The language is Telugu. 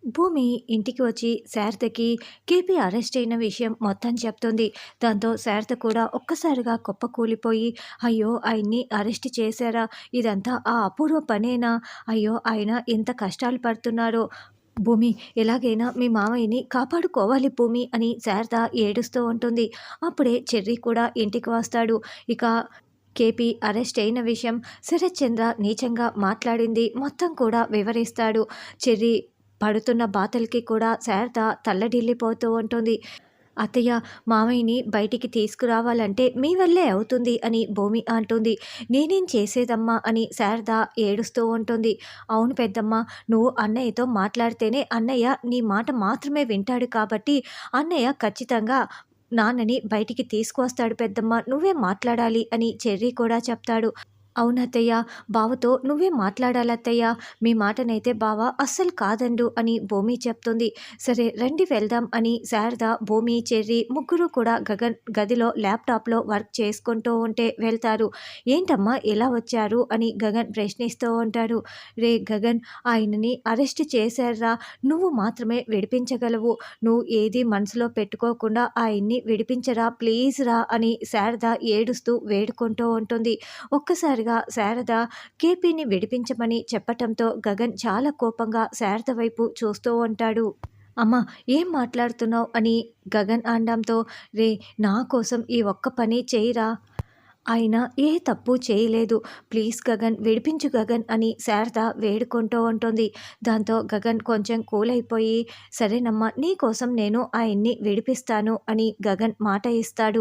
భూమి ఇంటికి వచ్చి శారదకి కేపీ అరెస్ట్ అయిన విషయం మొత్తం చెప్తుంది. దాంతో శారద కూడా ఒక్కసారిగా కుప్పకూలిపోయి, అయ్యో! ఆయన్ని అరెస్ట్ చేశారా? ఇదంతా ఆ అపూర్వ పనేనా? అయ్యో! ఆయన ఎంత కష్టాలు పడుతున్నారో. భూమి, ఎలాగైనా మీ మామయ్యని కాపాడుకోవాలి భూమి అని శారద ఏడుస్తూ ఉంటుంది. అప్పుడే చెర్రీ కూడా ఇంటికి వస్తాడు. ఇక కేపీ అరెస్ట్ అయిన విషయం శరత్ చంద్ర నీచంగా మాట్లాడింది మొత్తం కూడా వివరిస్తాడు. చెర్రీ పడుతున్న బాధలకి కూడా శారద తల్లడిల్లిపోతూ ఉంటుంది. అత్తయ్య, మామయ్యని బయటికి తీసుకురావాలంటే మీ వల్లే అవుతుంది అని భూమి అంటుంది. నేనేం చేసేదమ్మా అని శారద ఏడుస్తూ ఉంటుంది. అవును పెద్దమ్మ, నువ్వు అన్నయ్యతో మాట్లాడితేనే అన్నయ్య నీ మాట మాత్రమే వింటాడు కాబట్టి అన్నయ్య ఖచ్చితంగా నాన్నని బయటికి తీసుకువస్తాడు పెద్దమ్మ, నువ్వే మాట్లాడాలి అని చెర్రీ కూడా చెప్తాడు. అవునత్తయ్య, బావతో నువ్వే మాట్లాడాలత్తయ్య, మీ మాటనైతే బావ అస్సలు కాదండు అని భూమి చెప్తుంది. సరే రండి వెళ్దాం అని శారద, భూమి, చెర్రీ ముగ్గురు కూడా గగన్ గదిలో ల్యాప్టాప్లో వర్క్ చేసుకుంటూ ఉంటే వెళ్తారు. ఏంటమ్మా ఇలా వచ్చారు అని గగన్ ప్రశ్నిస్తూ ఉంటాడు. రే గగన్, ఆయనని అరెస్ట్ చేశారా, నువ్వు మాత్రమే విడిపించగలవు, నువ్వు ఏది మనసులో పెట్టుకోకుండా ఆయన్ని విడిపించరా ప్లీజ్ రా అని శారద ఏడుస్తూ వేడుకుంటూ ఉంటుంది. ఒక్కసారిగా శారద కేపీని విడిపించమని చెప్పటంతో గగన్ చాలా కోపంగా శారద వైపు చూస్తూ ఉంటాడు. అమ్మ, ఏం మాట్లాడుతున్నావు అని గగన్ అనడంతో, రే నా కోసం ఈ ఒక్క పని చేయరా, ఆయన ఏ తప్పు చేయలేదు, ప్లీజ్ గగన్ విడిపించు గగన్ అని శారద వేడుకుంటూ ఉంటుంది. దాంతో గగన్ కొంచెం కూల్ అయిపోయి, సరేనమ్మా నీ కోసం నేను ఆయన్ని విడిపిస్తాను అని గగన్ మాట ఇస్తాడు.